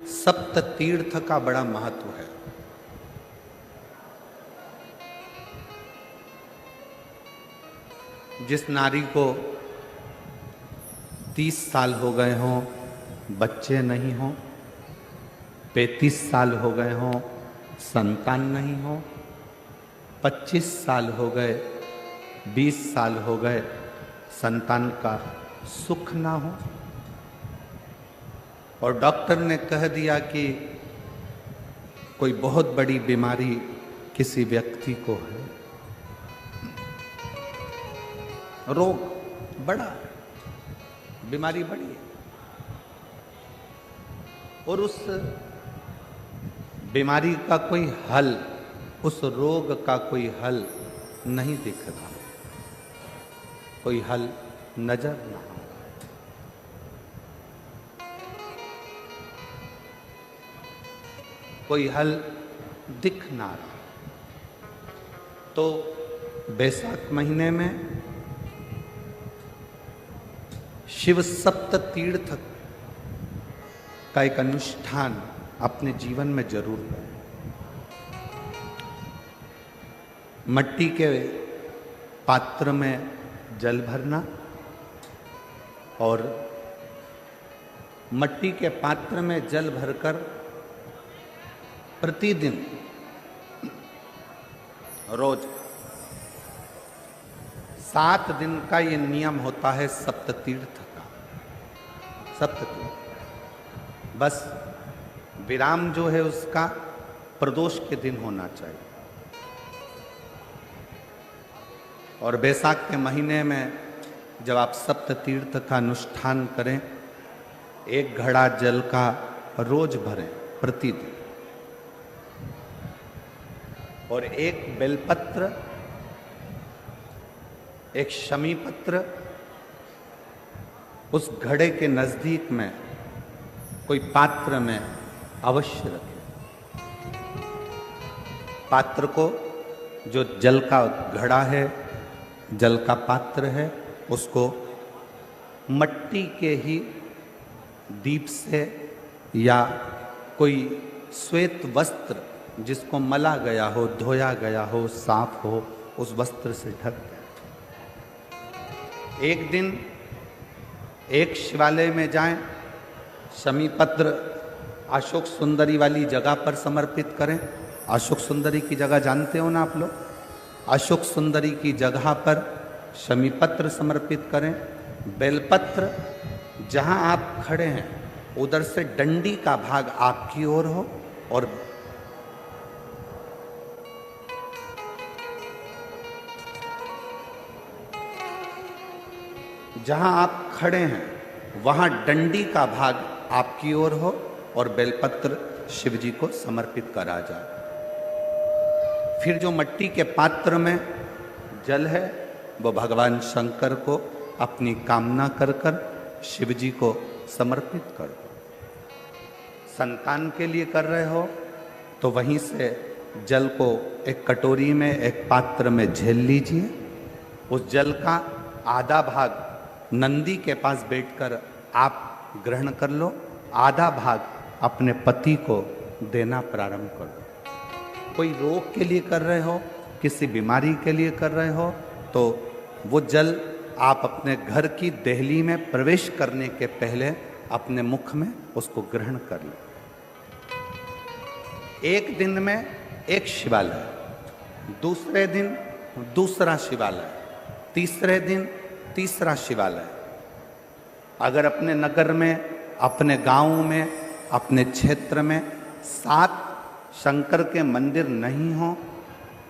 सप्त तीर्थ का बड़ा महत्व है। जिस नारी को 30 साल हो गए हों, बच्चे नहीं हों, 35 साल हो गए हों, संतान नहीं हो, 25 साल हो गए, 20 साल हो गए, संतान का सुख ना हो, और डॉक्टर ने कह दिया कि कोई बहुत बड़ी बीमारी किसी व्यक्ति को है, रोग बड़ा है, बीमारी बड़ी है, और उस बीमारी का कोई हल, उस रोग का कोई हल नहीं दिख रहा, कोई हल नजर ना आ, कोई हल दिख ना रहा। तो बैसाख महीने में शिव सप्त तीर्थ का एक अनुष्ठान अपने जीवन में जरूर करें। मट्टी के पात्र में जल भरना और मट्टी के पात्र में जल भरकर प्रतिदिन रोज 7 दिन का ये नियम होता है सप्त तीर्थ का। सप्त तीर्थ बस विराम जो है उसका प्रदोष के दिन होना चाहिए। और बैसाख के महीने में जब आप सप्त तीर्थ का अनुष्ठान करें, 1 घड़ा जल का रोज भरें प्रतिदिन, और 1 बेलपत्र, 1 शमी पत्र उस घड़े के नजदीक में कोई पात्र में अवश्य रखें। पात्र को, जो जल का घड़ा है, जल का पात्र है, उसको मट्टी के ही दीप से या कोई श्वेत वस्त्र जिसको मला गया हो, धोया गया हो, साफ हो, उस वस्त्र से ढक दें। एक दिन एक शिवालय में जाएं, शमी पत्र अशोक सुंदरी वाली जगह पर समर्पित करें। अशोक सुंदरी की जगह जानते हो ना आप लोग? अशोक सुंदरी की जगह पर शमी पत्र समर्पित करें। बेलपत्र जहां आप खड़े हैं उधर से डंडी का भाग आपकी ओर हो, और जहां आप खड़े हैं वहां डंडी का भाग आपकी ओर हो और बेलपत्र शिव जी को समर्पित करा जाए। फिर जो मट्टी के पात्र में जल है वो भगवान शंकर को अपनी कामना कर कर शिव जी को समर्पित कर दो। संतान के लिए कर रहे हो तो वहीं से जल को एक कटोरी में, एक पात्र में झेल लीजिए। उस जल का आधा भाग नंदी के पास बैठकर आप ग्रहण कर लो, आधा भाग अपने पति को देना प्रारंभ कर दो। कोई रोग के लिए कर रहे हो, किसी बीमारी के लिए कर रहे हो, तो वो जल आप अपने घर की देहली में प्रवेश करने के पहले अपने मुख में उसको ग्रहण कर लो। एक दिन में एक शिवालय, दूसरे दिन दूसरा शिवालय, तीसरे दिन तीसरा शिवालय। अगर अपने नगर में, अपने गांव में, अपने क्षेत्र में 7 शंकर के मंदिर नहीं हो,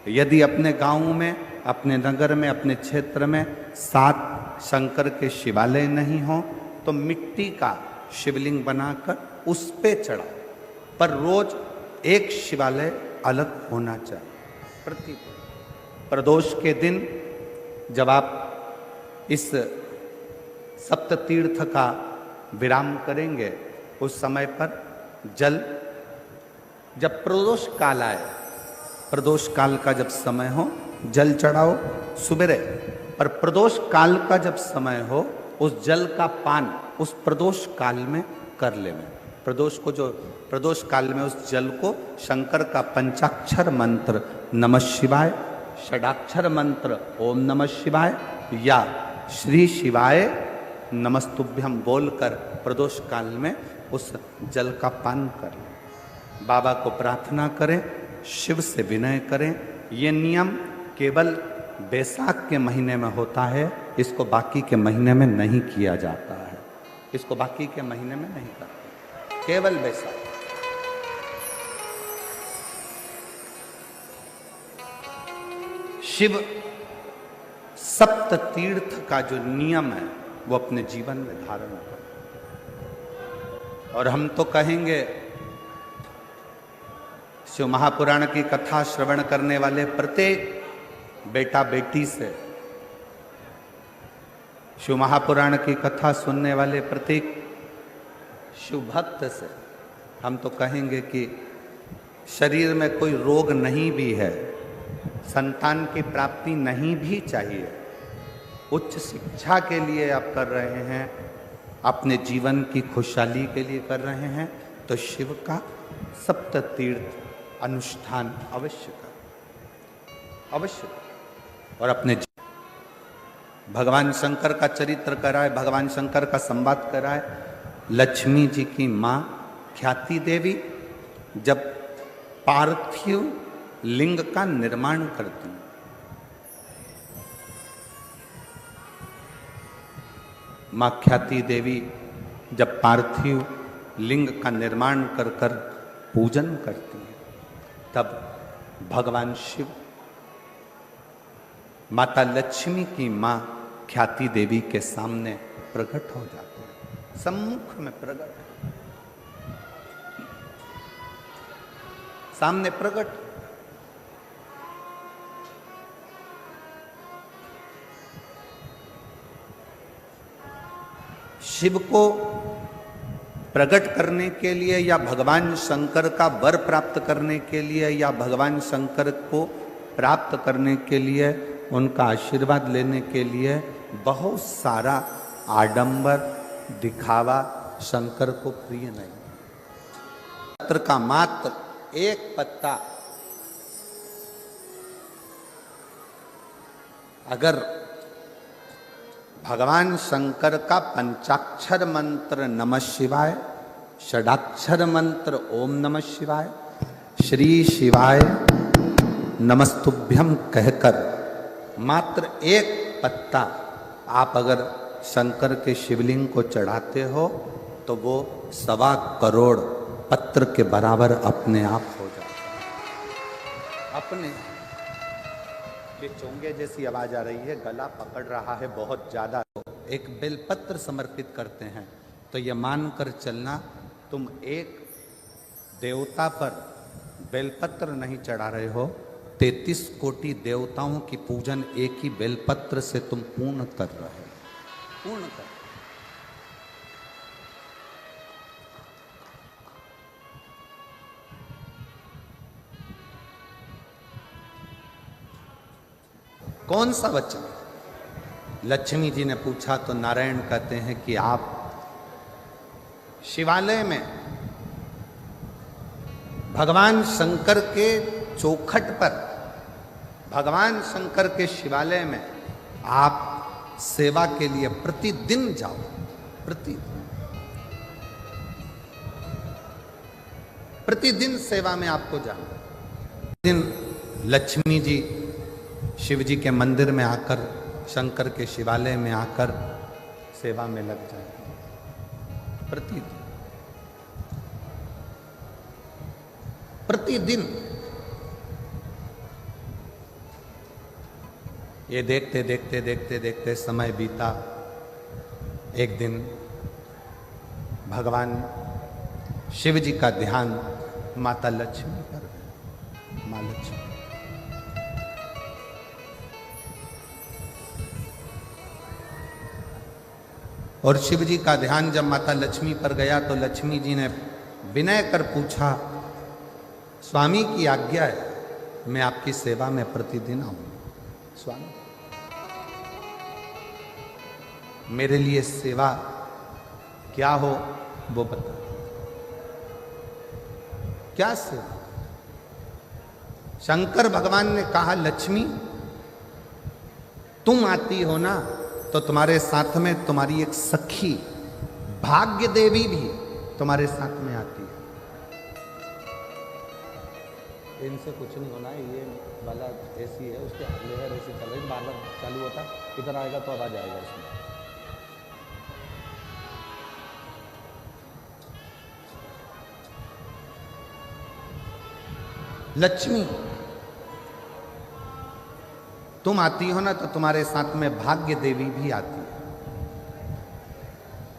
यदि अपने गांव में, अपने नगर में, अपने क्षेत्र में 7 शंकर के शिवालय नहीं हो, तो मिट्टी का शिवलिंग बनाकर उस पे चढ़ाओ, पर रोज एक शिवालय अलग होना चाहिए। प्रतिदिन प्रदोष के दिन जब आप इस सप्त तीर्थ का विराम करेंगे, उस समय पर जल, जब प्रदोष काल आए, प्रदोष काल का जब समय हो जल चढ़ाओ सुबेरे, पर प्रदोष काल का जब समय हो उस जल का पान उस प्रदोष काल में कर लें। प्रदोष को जो प्रदोष काल में उस जल को शंकर का पंचाक्षर मंत्र नमः शिवाय, षडाक्षर मंत्र ओम नमः शिवाय या श्री शिवाय नमस्तुभ्यम बोलकर प्रदोष काल में उस जल का पान करें। बाबा को प्रार्थना करें, शिव से विनय करें। ये नियम केवल बैसाख के महीने में होता है, इसको बाकी के महीने में नहीं किया जाता है। इसको बाकी के महीने में नहीं करते, केवल बैसाख। शिव सप्त तीर्थ का जो नियम है वो अपने जीवन में धारण करें। और हम तो कहेंगे शिव महापुराण की कथा श्रवण करने वाले प्रत्येक बेटा बेटी से, शिव महापुराण की कथा सुनने वाले प्रत्येक शिव भक्त से हम तो कहेंगे कि शरीर में कोई रोग नहीं भी है, संतान की प्राप्ति नहीं भी चाहिए, उच्च शिक्षा के लिए आप कर रहे हैं, अपने जीवन की खुशहाली के लिए कर रहे हैं, तो शिव का सप्त तीर्थ अनुष्ठान अवश्य कर, अवश्य। और अपने भगवान शंकर का चरित्र कराए, भगवान शंकर का संवाद कराए। लक्ष्मी जी की माँ ख्याति देवी जब पार्थिव लिंग का निर्माण करती हैं, माँ ख्याति देवी जब पार्थिव लिंग का निर्माण कर कर पूजन करती हैं, तब भगवान शिव माता लक्ष्मी की माँ ख्याति देवी के सामने प्रकट हो जाते हैं, सम्मुख में प्रकट, सामने प्रकट। शिव को प्रकट करने के लिए या भगवान शंकर का वर प्राप्त करने के लिए या भगवान शंकर को प्राप्त करने के लिए, उनका आशीर्वाद लेने के लिए बहुत सारा आडंबर दिखावा शंकर को प्रिय नहीं। पत्र का मात्र एक पत्ता अगर भगवान शंकर का पंचाक्षर मंत्र नमः शिवाय, षडाक्षर मंत्र ओम नमः शिवाय, श्री शिवाय नमस्तुभ्यम कहकर मात्र एक पत्ता आप अगर शंकर के शिवलिंग को चढ़ाते हो तो वो 1.25 करोड़ पत्र के बराबर अपने आप हो जाता है। अपने ये चोंगे जैसी आवाज आ रही है, गला पकड़ रहा है बहुत ज्यादा। एक बेलपत्र समर्पित करते हैं तो ये मानकर चलना, तुम एक देवता पर बेलपत्र नहीं चढ़ा रहे हो, 33 कोटि देवताओं की पूजन एक ही बेलपत्र से तुम पूर्ण कर रहे हो, पूर्ण कर। कौन सा वचन? लक्ष्मी जी ने पूछा तो नारायण कहते हैं कि आप शिवालय में भगवान शंकर के चौखट पर, भगवान शंकर के शिवालय में आप सेवा के लिए प्रतिदिन जाओ, प्रतिदिन सेवा में आपको जाना। दिन लक्ष्मी जी शिव जी के मंदिर में आकर, शंकर के शिवालय में आकर सेवा में लग जाए प्रतिदिन। ये देखते देखते देखते देखते समय बीता। एक दिन भगवान शिव जी का ध्यान माता लक्ष्मी पर, माँ लक्ष्मी। और शिव जी का ध्यान जब माता लक्ष्मी पर गया तो लक्ष्मी जी ने विनय कर पूछा, स्वामी की आज्ञा है, मैं आपकी सेवा में प्रतिदिन आऊं। स्वामी मेरे लिए सेवा क्या हो वो बता। क्या सेवा? शंकर भगवान ने कहा लक्ष्मी तुम आती हो ना तो तुम्हारे साथ में तुम्हारी एक सखी भाग्य देवी भी तुम्हारे साथ में आती है। इनसे कुछ नहीं होना है, ये वाला ऐसी है, उसके लेयर ऐसी चल रही, बार बार चालू होता, इधर आएगा तो आवाज आएगा इसमें। लक्ष्मी तुम आती हो ना तो तुम्हारे साथ में भाग्य देवी भी आती है,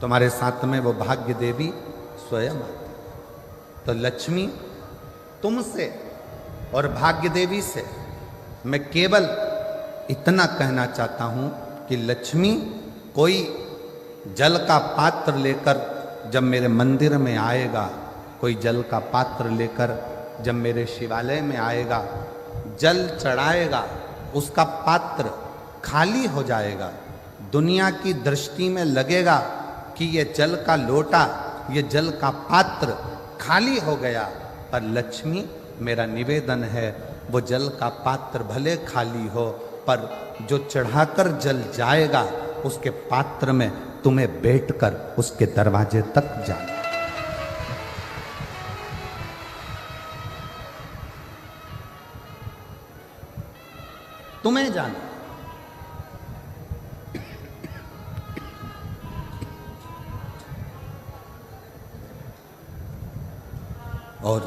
तुम्हारे साथ में वो भाग्य देवी स्वयं आती है। तो लक्ष्मी तुमसे और भाग्य देवी से मैं केवल इतना कहना चाहता हूं कि लक्ष्मी कोई जल का पात्र लेकर जब मेरे मंदिर में आएगा, कोई जल का पात्र लेकर जब मेरे शिवालय में आएगा, जल चढ़ाएगा, उसका पात्र खाली हो जाएगा, दुनिया की दृष्टि में लगेगा कि ये जल का लोटा, ये जल का पात्र खाली हो गया। पर लक्ष्मी मेरा निवेदन है वो जल का पात्र भले खाली हो, पर जो चढ़ाकर जल जाएगा उसके पात्र में तुम्हें बैठकर उसके दरवाजे तक जाना। तुम्हें जाना। और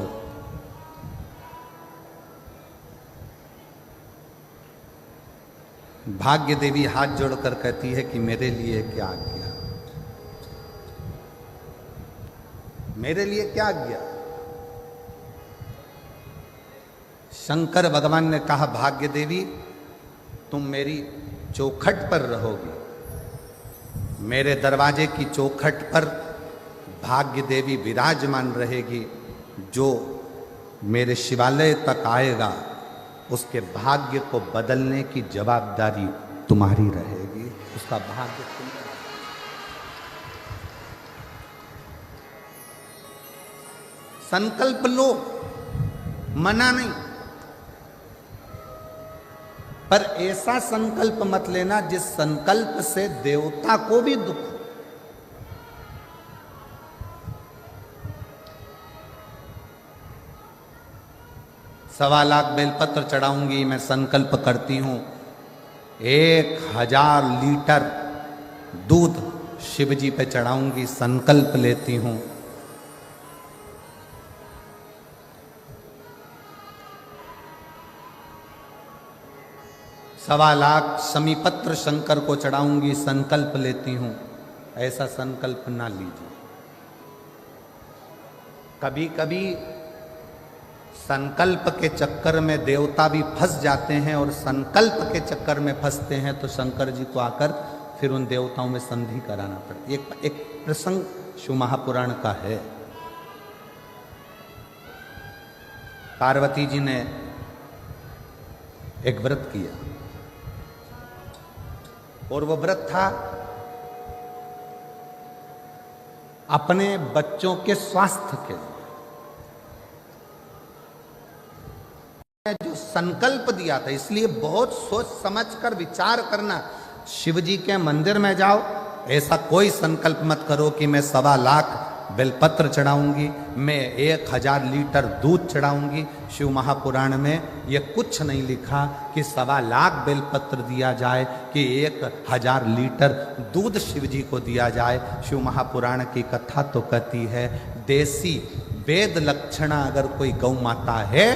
भाग्य देवी हाथ जोड़कर कहती है कि मेरे लिए क्या आज्ञा, मेरे लिए क्या आज्ञा। शंकर भगवान ने कहा भाग्य देवी तुम मेरी चौखट पर रहोगी, मेरे दरवाजे की चौखट पर भाग्य देवी विराजमान रहेगी। जो मेरे शिवालय तक आएगा उसके भाग्य को बदलने की जवाबदारी तुम्हारी रहेगी, उसका भाग्य तुम। संकल्प लो, मना नहीं, पर ऐसा संकल्प मत लेना जिस संकल्प से देवता को भी दुख हो। सवा लाख बेलपत्र चढ़ाऊंगी, मैं संकल्प करती हूं 1000 लीटर दूध शिव जी पे चढ़ाऊंगी, संकल्प लेती हूं। सवा लाख समीपत्र शंकर को चढ़ाऊंगी, संकल्प लेती हूं। ऐसा संकल्प ना लीजिए। कभी कभी संकल्प के चक्कर में देवता भी फंस जाते हैं, और संकल्प के चक्कर में फंसते हैं तो शंकर जी को आकर फिर उन देवताओं में संधि कराना पड़ता है। एक प्रसंग शिव महापुराण का है। पार्वती जी ने एक व्रत किया, और वो व्रत था अपने बच्चों के स्वास्थ्य के लिए। जो संकल्प दिया था, इसलिए बहुत सोच समझकर विचार करना। शिव जी के मंदिर में जाओ, ऐसा कोई संकल्प मत करो कि मैं 1.25 लाख बेलपत्र चढ़ाऊंगी, मैं 1000 लीटर दूध चढ़ाऊंगी। शिव महापुराण में ये कुछ नहीं लिखा कि 1.25 लाख बेलपत्र दिया जाए कि 1000 लीटर दूध शिव जी को दिया जाए। शिव महापुराण की कथा तो कहती है देसी वेद लक्षणा अगर कोई गौ माता है,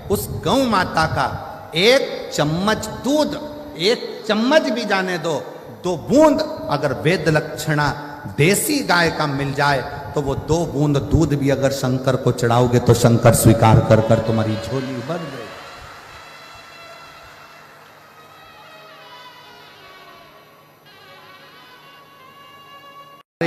उस गौ माता का 1 चम्मच दूध, 1 चम्मच भी जाने दो, 2 बूंद अगर वेद लक्षणा देसी गाय का मिल जाए तो वो 2 बूंद दूध भी अगर शंकर को चढ़ाओगे तो शंकर स्वीकार कर कर तुम्हारी झोली भर देगा।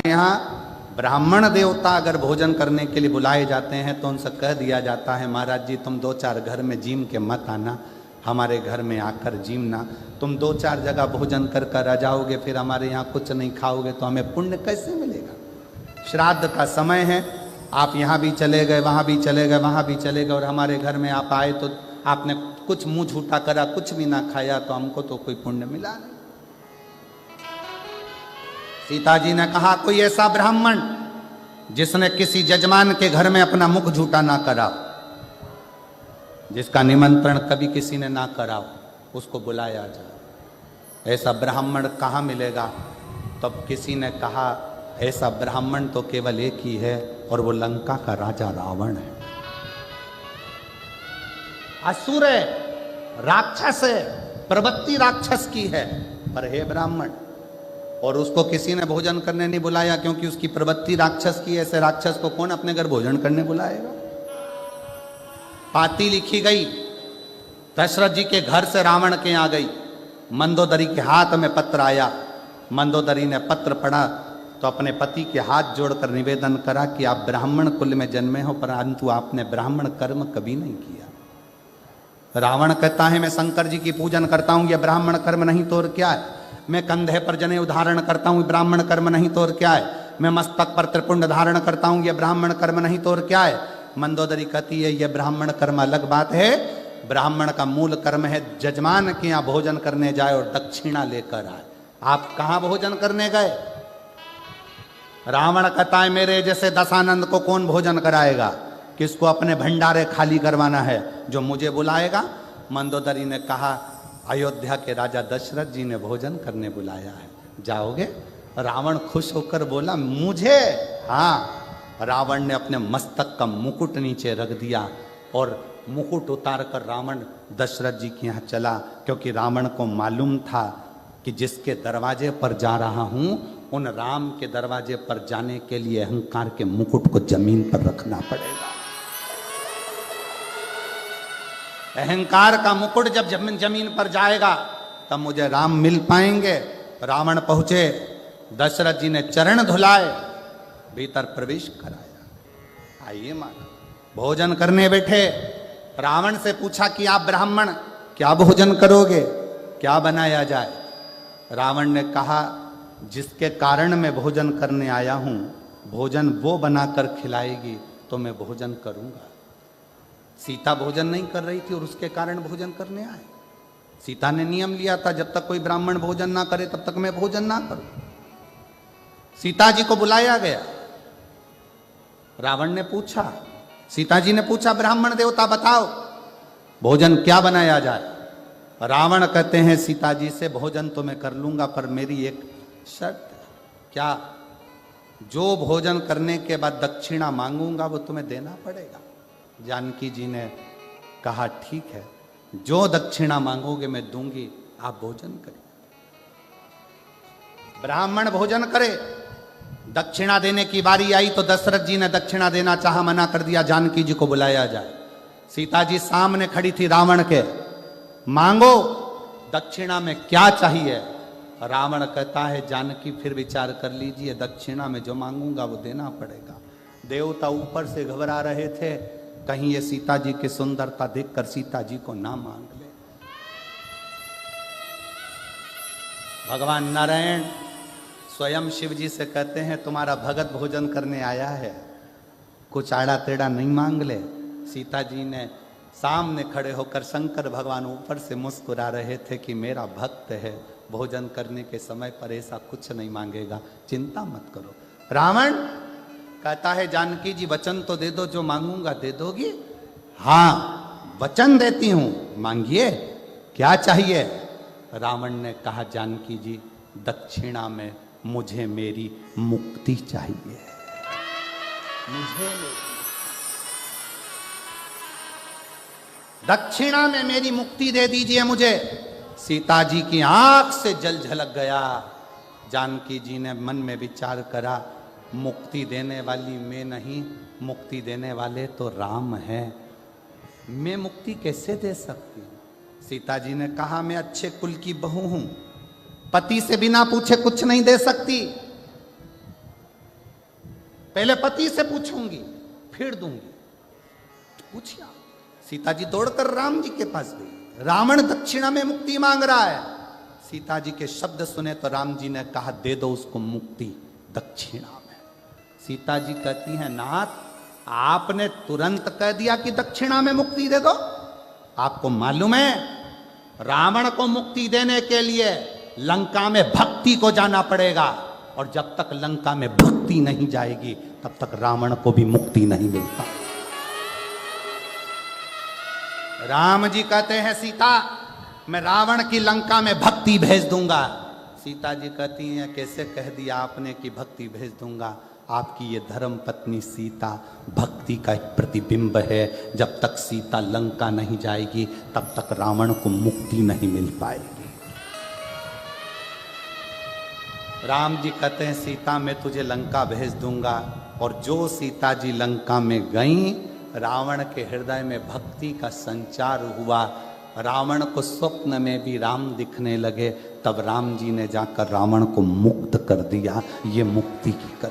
यहाँ ब्राह्मण देवता अगर भोजन करने के लिए बुलाए जाते हैं तो उनसे कह दिया जाता है महाराज जी तुम 2-4 घर में जीम के मत आना, हमारे घर में आकर जीमना। तुम 2-4 जगह भोजन कर कर आ जाओगे, फिर हमारे यहाँ कुछ नहीं खाओगे तो हमें पुण्य कैसे मिलेगा। श्राद्ध का समय है, आप यहाँ भी चले गए, वहाँ भी चले गए, वहाँ भी चले गए, और हमारे घर में आप आए तो आपने कुछ मुंह झूठा करा, कुछ भी ना खाया, तो हमको तो कोई पुण्य मिला नहीं। सीता जी ने कहा, कोई ऐसा ब्राह्मण जिसने किसी जजमान के घर में अपना मुख झूठा ना करा, जिसका निमंत्रण कभी किसी ने ना करा, उसको बुलाया जाए। ऐसा ब्राह्मण कहाँ मिलेगा? तब किसी ने कहा, ऐसा ब्राह्मण तो केवल एक ही है, और वो लंका का राजा रावण है। असुर है, राक्षस है, प्रवृत्ति राक्षस की है, पर हे ब्राह्मण। और उसको किसी ने भोजन करने नहीं बुलाया, क्योंकि उसकी प्रवृत्ति राक्षस की। ऐसे राक्षस को कौन अपने घर भोजन करने बुलाएगा? पाती लिखी गई, दशरथ जी के घर से रावण के यहाँ गई। मंदोदरी के हाथ में पत्र आया। मंदोदरी ने पत्र पढ़ा तो अपने पति के हाथ जोड़कर निवेदन करा कि आप ब्राह्मण कुल में जन्मे हो, परंतु आपने ब्राह्मण कर्म कभी नहीं किया। रावण कहता है, मैं शंकर जी की पूजन करता हूं, यह ब्राह्मण कर्म नहीं तो और क्या है। मैं कंधे पर जनेऊ धारण करता हूं, ब्राह्मण कर्म नहीं तो और क्या है। मैं मस्तक पर त्रिपुंड धारण करता हूं, यह ब्राह्मण कर्म नहीं तो और क्या है। मंदोदरी कहती है, यह ब्राह्मण कर्म अलग बात है। ब्राह्मण का मूल कर्म है जजमान के यहाँ भोजन करने जाए और दक्षिणा लेकर आए। आप कहाँ भोजन करने गए? रावण कहता है, मेरे जैसे दशानंद को कौन भोजन कराएगा? किसको अपने भंडारे खाली करवाना है जो मुझे बुलाएगा? मंदोदरी ने कहा, अयोध्या के राजा दशरथ जी ने भोजन करने बुलाया है, जाओगे? रावण खुश होकर बोला, मुझे? हाँ। रावण ने अपने मस्तक का मुकुट नीचे रख दिया और मुकुट उतार कर रावण दशरथ जी के यहाँ चला, क्योंकि रावण को मालूम था कि जिसके दरवाजे पर जा रहा हूं, उन राम के दरवाजे पर जाने के लिए अहंकार के मुकुट को जमीन पर रखना पड़ेगा। अहंकार का मुकुट जब जमीन पर जाएगा तब मुझे राम मिल पाएंगे। रावण पहुंचे, दशरथ जी ने चरण धुलाए, भीतर प्रवेश कराया। आइए मानो, भोजन करने बैठे। रावण से पूछा कि आप ब्राह्मण क्या भोजन करोगे, क्या बनाया जाए? रावण ने कहा, जिसके कारण मैं भोजन करने आया हूं, भोजन वो बनाकर खिलाएगी तो मैं भोजन करूंगा। सीता भोजन नहीं कर रही थी और उसके कारण भोजन करने आए। सीता ने नियम लिया था, जब तक कोई ब्राह्मण भोजन ना करे तब तक मैं भोजन ना करूं। सीता जी को बुलाया गया। रावण ने पूछा, सीता जी ने पूछा, ब्राह्मण देवता बताओ भोजन क्या बनाया जाए? रावण कहते हैं सीता जी से, भोजन तो मैं कर लूंगा, पर मेरी एक शर्त है। क्या? जो भोजन करने के बाद दक्षिणा मांगूंगा वो तुम्हें देना पड़ेगा। जानकी जी ने कहा, ठीक है, जो दक्षिणा मांगोगे मैं दूंगी, आप भोजन करिए। ब्राह्मण भोजन करे। दक्षिणा देने की बारी आई तो दशरथ जी ने दक्षिणा देना चाहा, मना कर दिया, जानकी जी को बुलाया जाए। सीता जी सामने खड़ी थी रावण के, मांगो दक्षिणा में क्या चाहिए? रावण कहता है, जानकी फिर विचार कर लीजिए, दक्षिणा में जो मांगूंगा वो देना पड़ेगा। देवता ऊपर से घबरा रहे थे, कहीं ये सीता जी की सुंदरता देखकर सीता जी को ना मांग ले। भगवान नारायण स्वयं शिव जी से कहते हैं, तुम्हारा भगत भोजन करने आया है, कुछ आड़ा टेढ़ा नहीं मांग ले। सीता जी ने सामने खड़े होकर, शंकर भगवान ऊपर से मुस्कुरा रहे थे कि मेरा भक्त है, भोजन करने के समय पर ऐसा कुछ नहीं मांगेगा, चिंता मत करो। रावण कहता है, जानकी जी वचन तो दे दो, जो मांगूंगा दे दोगी? हाँ वचन देती हूं, मांगिए, क्या चाहिए? रावण ने कहा, जानकी जी दक्षिणा में मुझे मेरी मुक्ति चाहिए, मुझे दक्षिणा में मेरी मुक्ति दे दीजिए मुझे। सीता जी की आंख से जल झलक गया। जानकी जी ने मन में विचार करा, मुक्ति देने वाली मैं नहीं, मुक्ति देने वाले तो राम हैं, मैं मुक्ति कैसे दे सकती हूँ? सीता जी ने कहा, मैं अच्छे कुल की बहू हूं, पति से बिना पूछे कुछ नहीं दे सकती, पहले पति से पूछूंगी फिर दूंगी। पूछिया। सीता जी दौड़कर राम जी के पास गई। रावण दक्षिणा में मुक्ति मांग रहा है। सीता जी के शब्द सुने तो राम जी ने कहा, दे दो उसको मुक्ति दक्षिणा में। सीता जी कहती हैं, नाथ आपने तुरंत कह दिया कि दक्षिणा में मुक्ति दे दो। आपको मालूम है रावण को मुक्ति देने के लिए लंका में भक्ति को जाना पड़ेगा, और जब तक लंका में भक्ति नहीं जाएगी तब तक रावण को भी मुक्ति नहीं मिलता। राम जी कहते हैं सीता मैं रावण की लंका में भक्ति भेज दूंगा। सीता जी कहती हैं कैसे कह दिया आपने कि भक्ति भेज दूंगा। आपकी ये धर्म पत्नी सीता भक्ति का एक प्रतिबिंब है। जब तक सीता लंका नहीं जाएगी तब तक रावण को मुक्ति नहीं मिल पाएगी। राम जी कहते हैं सीता मैं तुझे लंका भेज दूंगा, और जो सीता जी लंका में गई रावण के हृदय में भक्ति का संचार हुआ। रावण को स्वप्न में भी राम दिखने लगे, तब राम जी ने जाकर रावण को मुक्त कर दिया। ये मुक्ति की कर